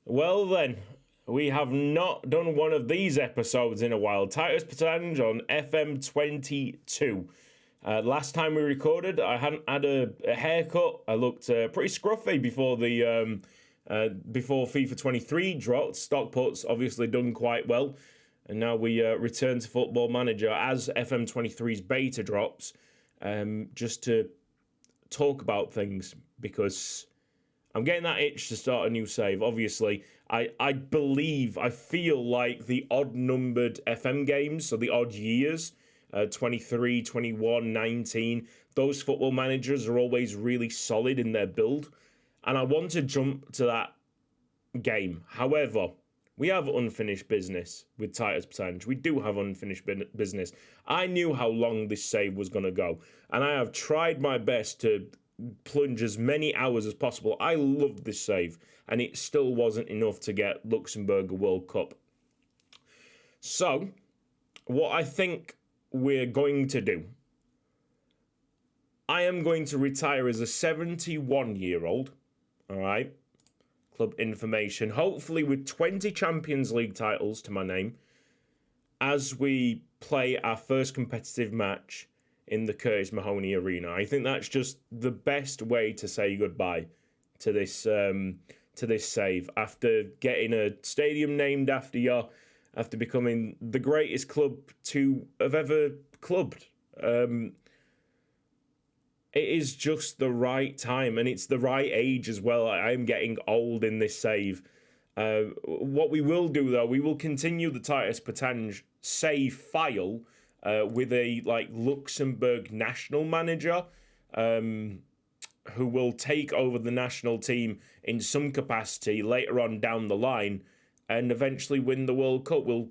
Well then, we have not done one of these episodes in a while. Titus Pétange on FM22. Last time we recorded, I hadn't had a haircut. I looked pretty scruffy before FIFA 23 dropped. Stock puts obviously done quite well. And now we return to Football Manager as FM23's beta drops, just to talk about things, because I'm getting that itch to start a new save. Obviously, I feel like the odd-numbered FM games, so the odd years, 23, 21, 19, those Football Managers are always really solid in their build, and I want to jump to that game. However, we have unfinished business with Titus Pétange. We do have unfinished business. I knew how long this save was going to go, and I have tried my best to plunge as many hours as possible. I loved this save, and it still wasn't enough to get Luxembourg a World Cup. So, what I think we're going to do, I am going to retire as a 71-year-old, all right? Club information, hopefully with 20 Champions League titles to my name, as we play our first competitive match in the Curtis Mahoney Arena. I think that's just the best way to say goodbye to this save. After getting a stadium named after you, after becoming the greatest club to have ever clubbed. It is just the right time, and it's the right age as well. I'm getting old in this save. What we will do, though, we will continue the Titus Pétange save file with a Luxembourg national manager who will take over the national team in some capacity later on down the line and eventually win the World Cup. We'll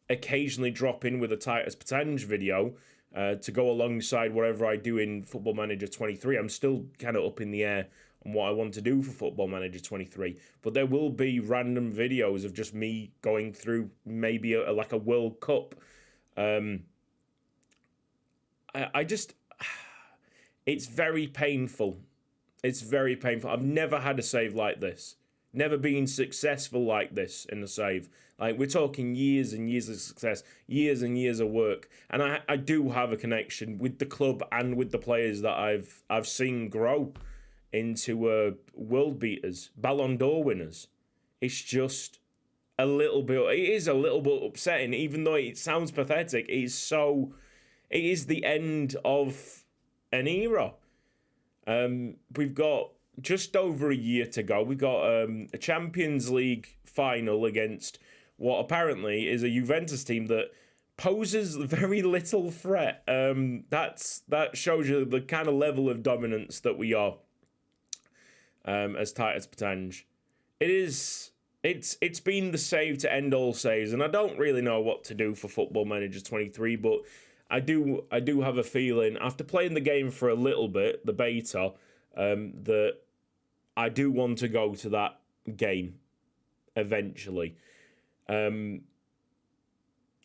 occasionally drop in with a Titus Pétange video to go alongside whatever I do in Football Manager 23. I'm still kind of up in the air on what I want to do for Football Manager 23, but there will be random videos of just me going through maybe a World Cup. It's very painful. It's very painful. I've never had a save like this. Never been successful like this in the save. We're talking years and years of success, years and years of work. And I do have a connection with the club and with the players that I've seen grow into world beaters, Ballon d'Or winners. It's just it is a little bit upsetting, even though it sounds pathetic. It is the end of an era. We've got just over a year to go. We've got a Champions League final against what apparently is a Juventus team that poses very little threat. That shows you the kind of level of dominance that we are as Titus Pétange. It's been the save to end all saves, and I don't really know what to do for Football Manager 23, but I do have a feeling after playing the game for a little bit, the beta, that I do want to go to that game eventually.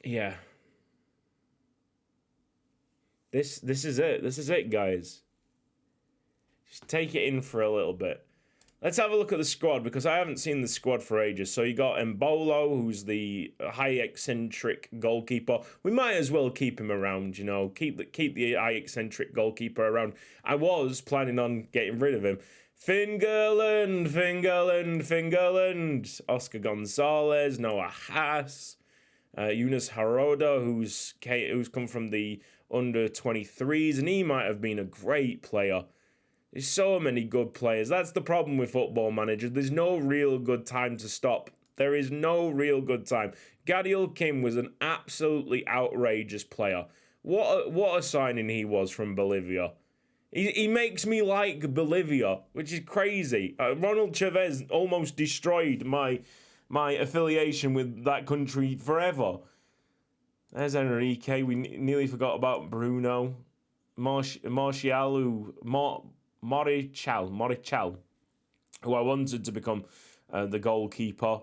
Yeah. This is it. This is it, guys. Just take it in for a little bit. Let's have a look at the squad, because I haven't seen the squad for ages. So you got Mbolo, who's the high eccentric goalkeeper. We might as well keep him around, keep the high eccentric goalkeeper around. I was planning on getting rid of him. Fingerland, Oscar Gonzalez, Noah Haas, Yunus Haroda, who's come from the under-23s, and he might have been a great player. There's so many good players. That's the problem with Football Manager. There's no real good time to stop. There is no real good time. Gadiel Kim was an absolutely outrageous player. What a signing he was from Bolivia. He makes me like Bolivia, which is crazy. Ronald Chavez almost destroyed my affiliation with that country forever. There's Enrique. We nearly forgot about Bruno. Morichal, who I wanted to become the goalkeeper.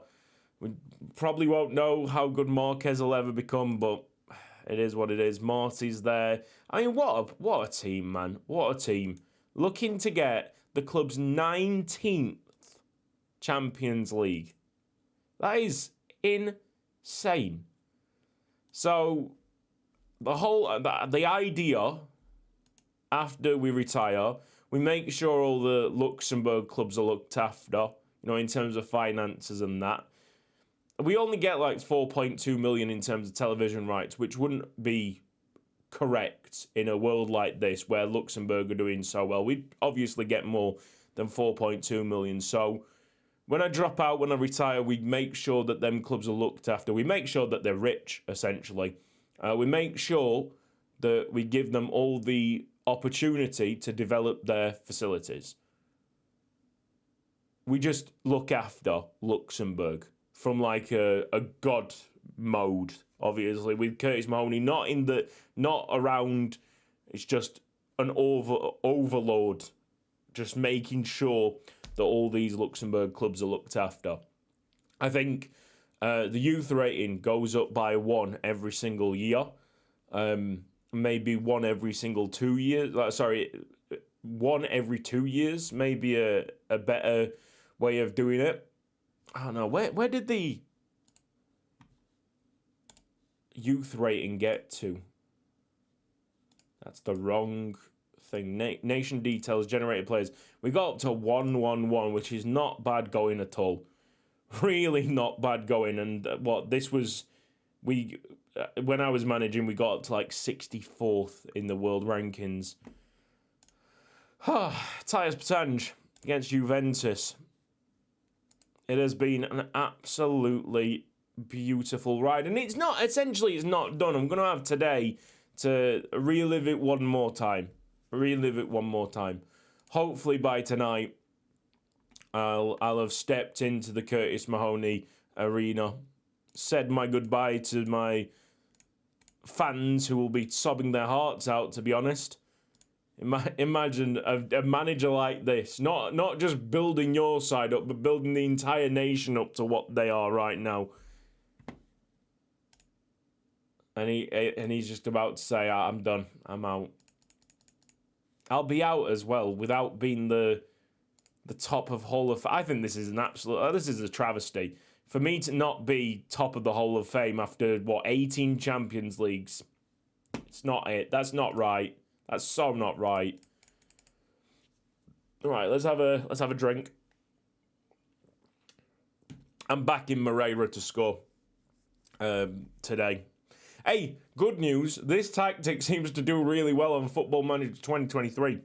We probably won't know how good Marquez will ever become, but it is what it is. Marty's there. I mean, what a team, man. What a team. Looking to get the club's 19th Champions League. That is insane. So the idea, after we retire, we make sure all the Luxembourg clubs are looked after, in terms of finances and that. We only get like 4.2 million in terms of television rights, which wouldn't be correct in a world like this where Luxembourg are doing so well. We'd obviously get more than 4.2 million. So when I drop out, when I retire, we make sure that them clubs are looked after. We make sure that they're rich, essentially. We make sure that we give them all the opportunity to develop their facilities. We just look after Luxembourg from like a god mode, obviously, with Curtis Mahoney not around. It's just an overlord, just making sure that all these Luxembourg clubs are looked after. I think the youth rating goes up by 1 every single year. Maybe 1 every single 2 years. 1 every 2 years. Maybe a better way of doing it. I don't know. Where did the youth rating get to? That's the wrong thing. Nation details, generated players. We got up to 111, which is not bad going at all. Really not bad going. And when I was managing, we got up to like 64th in the world rankings. Titus Pétange against Juventus. It has been an absolutely beautiful ride. And it's not done. I'm going to have today to relive it one more time. Hopefully by tonight, I'll have stepped into the Curtis Mahoney arena, said my goodbye to my fans who will be sobbing their hearts out, to be honest. Imagine a manager like this, not just building your side up, but building the entire nation up to what they are right now. And he's just about to say, I'm done, I'm out. I'll be out as well without being the top of Hall of Fame. I think this is a travesty. For me to not be top of the Hall of Fame after, 18 Champions Leagues. It's not it. That's not right. That's so not right. All right, let's have a drink. I'm back in Moreira to score today. Hey, good news. This tactic seems to do really well on Football Manager 2023.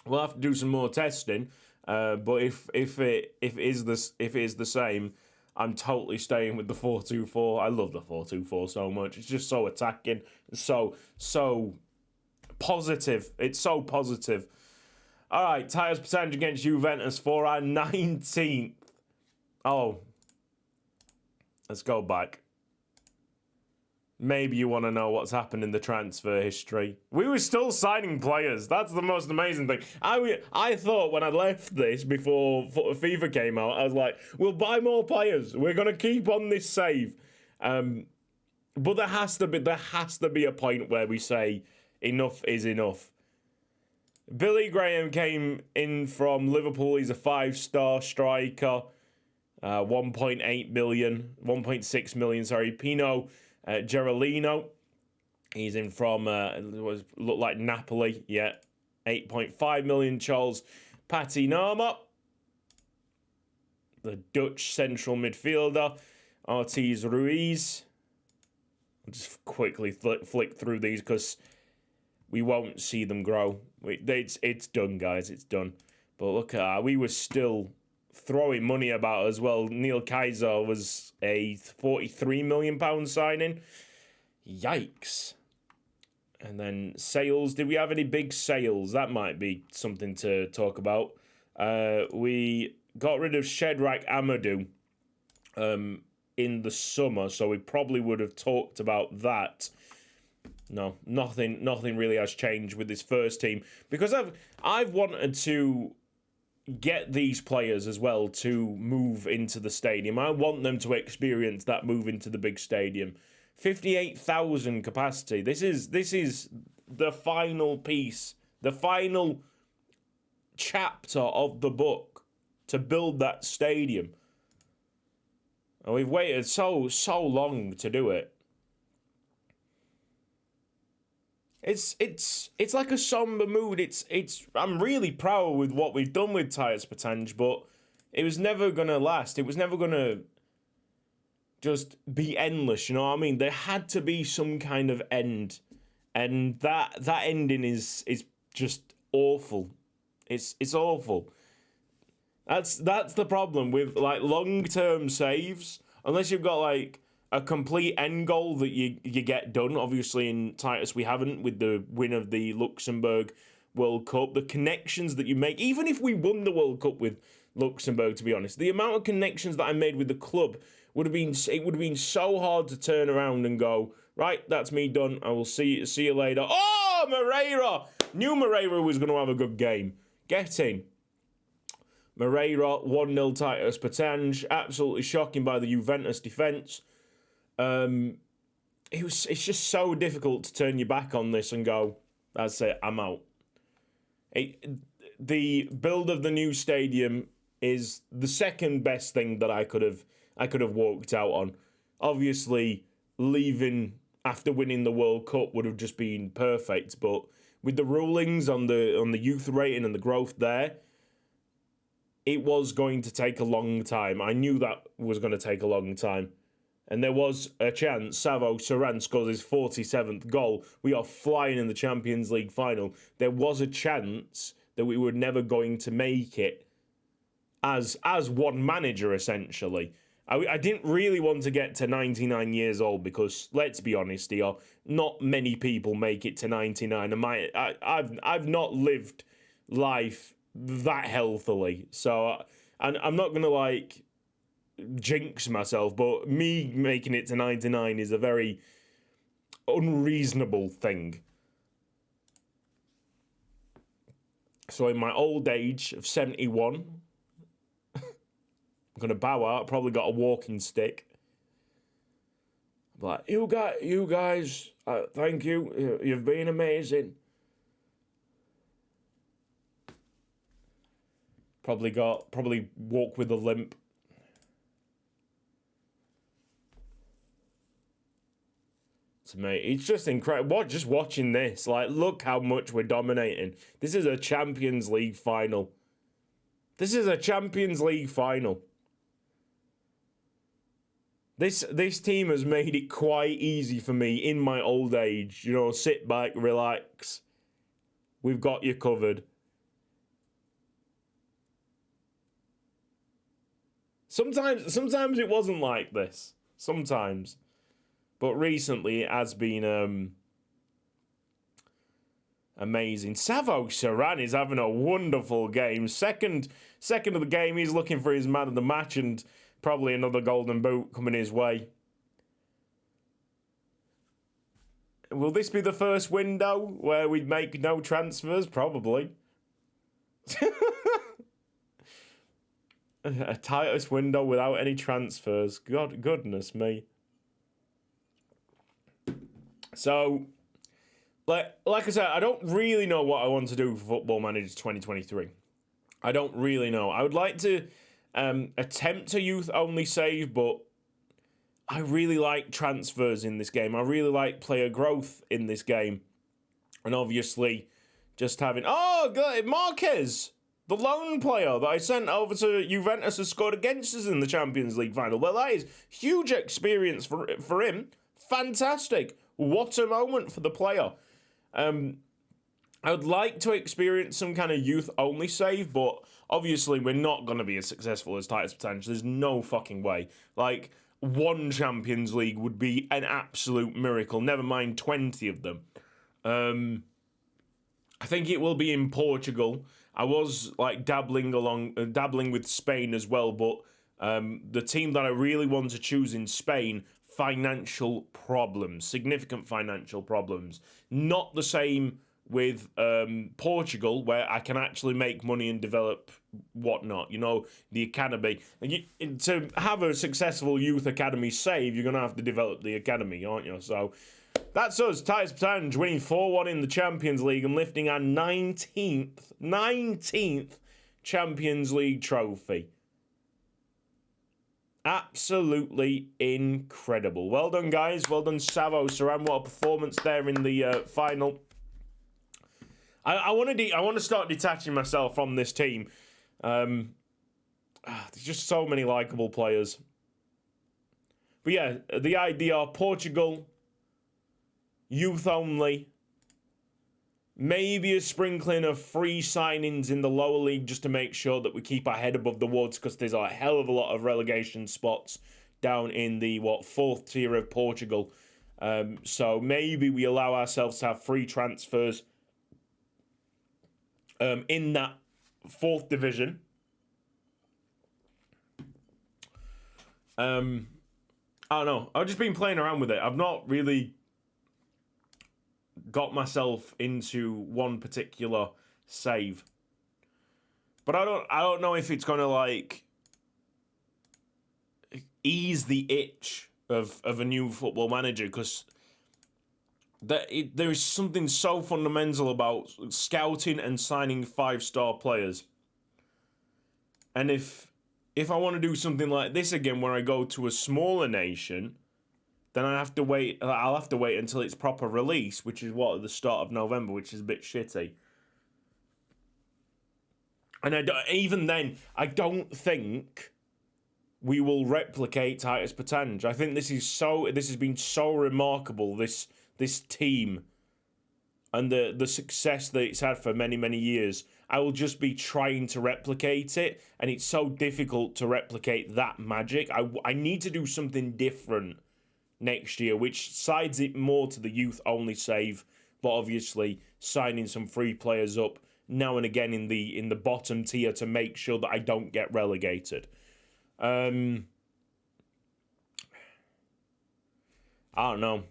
We'll have to do some more testing, but if it is the same, I'm totally staying with the 4-2-4. I love the 4-2-4 so much. It's just so attacking, so positive. It's so positive. All right, Titus Pétange against Juventus for our 19th. Oh, let's go back. Maybe you want to know what's happened in the transfer history. We were still signing players. That's the most amazing thing. I thought when I left this before FIFA came out, I was like, we'll buy more players. We're going to keep on this save. But there has to be a point where we say enough is enough. Billy Graham came in from Liverpool. He's a 5-star striker. 1.6 million, sorry. Pino Gerolino, he's in from looked like Napoli, 8.5 million. Charles Patinama, the Dutch central midfielder. Ortiz Ruiz. I'll just quickly flick through these because we won't see them grow. It's done, guys. It's done. But look at that. We were still throwing money about as well. Neil Kaiser was a £43 million signing. Yikes. And then sales. Did we have any big sales? That might be something to talk about. We got rid of Shedrack Amadou in the summer, so we probably would have talked about that. No, nothing really has changed with this first team because I've wanted to get these players as well to move into the stadium. I want them to experience that move into the big stadium. 58,000 capacity. This is the final piece, the final chapter of the book. to build that stadium. And we've waited so long to do it. It's like a somber mood. I'm really proud with what we've done with Titus Pétange, but it was never gonna last. It was never gonna just be endless, you know what I mean? There had to be some kind of end. And that ending is just awful. It's awful. That's the problem with like long-term saves. Unless you've got like a complete end goal that you get done. Obviously in Titus we haven't, with the win of the Luxembourg World Cup. The connections that you make, even if we won the World Cup with Luxembourg, to be honest, the amount of connections that I made with the club would have been so hard to turn around and go, right, that's me done. I will see you later. Oh, Moreira! Knew Moreira was going to have a good game. Get in. Moreira, 1-0 Titus Pétange. Absolutely shocking by the Juventus defence. It's just so difficult to turn your back on this and go, that's it, I'm out. The build of the new stadium is the second best thing that I could have walked out on. Obviously, leaving after winning the World Cup would have just been perfect, but with the rulings on the youth rating and the growth there, it was going to take a long time. I knew that was going to take a long time. And there was a chance. Savo Saran scores his 47th goal. We are flying in the Champions League final. There was a chance that we were never going to make it as one manager, essentially. I didn't really want to get to 99 years old because, let's be honest here, not many people make it to 99. And I've not lived life that healthily. So I'm not going to, like, jinx myself, but me making it to 99 is a very unreasonable thing. So in my old age of 71, I'm going to bow out. Probably got a walking stick. But you guys, thank you. You've been amazing. Probably walk with a limp. To me, it's just incredible. Just watching this, like, look how much we're dominating. This is a Champions League final. This team has made it quite easy for me in my old age. You know, sit back, relax. We've got you covered. Sometimes it wasn't like this. Sometimes. But recently it has been amazing. Savo Saran is having a wonderful game. Second of the game, he's looking for his man of the match and probably another golden boot coming his way. Will this be the first window where we make no transfers? Probably. A Titus window without any transfers. Goodness me. So, like I said, I don't really know what I want to do for Football Manager 2023. I don't really know. I would like to attempt a youth-only save, but I really like transfers in this game. I really like player growth in this game. And obviously, just having... Oh, Marquez! The lone player that I sent over to Juventus has scored against us in the Champions League final. Well, that is huge experience for him. Fantastic. What a moment for the player. I would like to experience some kind of youth-only save, but obviously we're not going to be as successful as Titus Pétange. There's no fucking way. Like, one Champions League would be an absolute miracle, never mind 20 of them. I think it will be in Portugal. I was, like, dabbling with Spain as well, but the team that I really want to choose in Spain... significant financial problems. Not the same with Portugal, where I can actually make money and develop whatnot. You know, the academy. To have a successful youth academy save, you're going to have to develop the academy, aren't you? So that's us, Titus Pétange, winning 4-1 in the Champions League and lifting our 19th Champions League trophy. Absolutely incredible. Well done, guys. Well done, Savo Saran. What a performance there in the final. I want to start detaching myself from this team. There's just so many likable players. But yeah, the idea, Portugal, youth only, maybe a sprinkling of free signings in the lower league just to make sure that we keep our head above the woods, because there's a hell of a lot of relegation spots down in the, fourth tier of Portugal. So maybe we allow ourselves to have free transfers in that fourth division. I don't know. I've just been playing around with it. I've not really got myself into one particular save, but I don't know if it's gonna like ease the itch of a new Football Manager, because there is something so fundamental about scouting and signing 5-star players. And if I want to do something like this again, where I go to a smaller nation, then I'll have to wait until its proper release, which is at the start of November, which is a bit shitty. And even then, I don't think we will replicate Titus Pétange. I think this has been so remarkable, this team, and the success that it's had for many, many years. I will just be trying to replicate it, and it's so difficult to replicate that magic. I need to do something different next year, which sides it more to the youth-only save, but obviously signing some free players up now and again in the bottom tier to make sure that I don't get relegated. I don't know.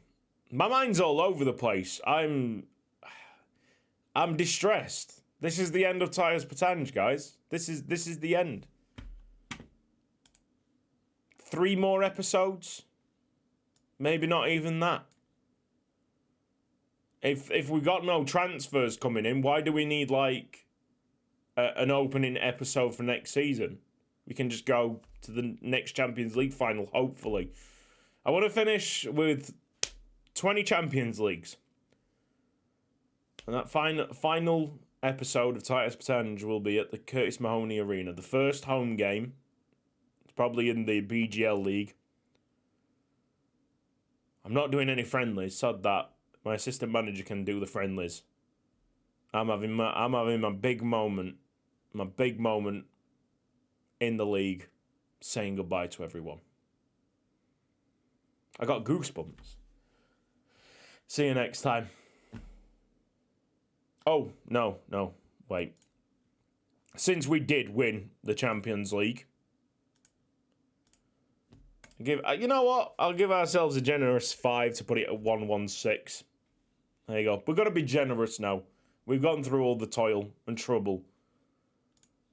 My mind's all over the place. I'm distressed. This is the end of Titus Pétange, guys. This is the end. 3 more episodes? Maybe not even that. If we got no transfers coming in, why do we need like an opening episode for next season? We can just go to the next Champions League final, hopefully. I want to finish with 20 Champions Leagues. And that final episode of Titus Pétange will be at the Curtis Mahoney Arena. The first home game. It's probably in the BGL League. I'm not doing any friendlies, sod that. My assistant manager can do the friendlies. I'm having my big moment. My big moment in the league, saying goodbye to everyone. I got goosebumps. See you next time. Oh, no, wait. Since we did win the Champions League, you know what? I'll give ourselves a generous 5 to put it at 116. There you go. We've got to be generous now. We've gone through all the toil and trouble.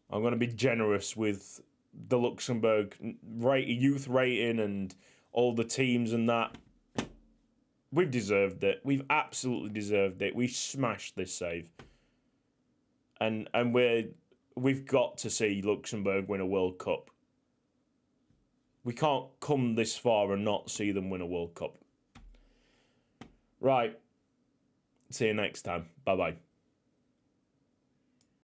I'm going to be generous with the Luxembourg youth rating and all the teams and that. We've deserved it. We've absolutely deserved it. We smashed this save. And we've got to see Luxembourg win a World Cup. We can't come this far and not see them win a World Cup. Right. See you next time. Bye-bye.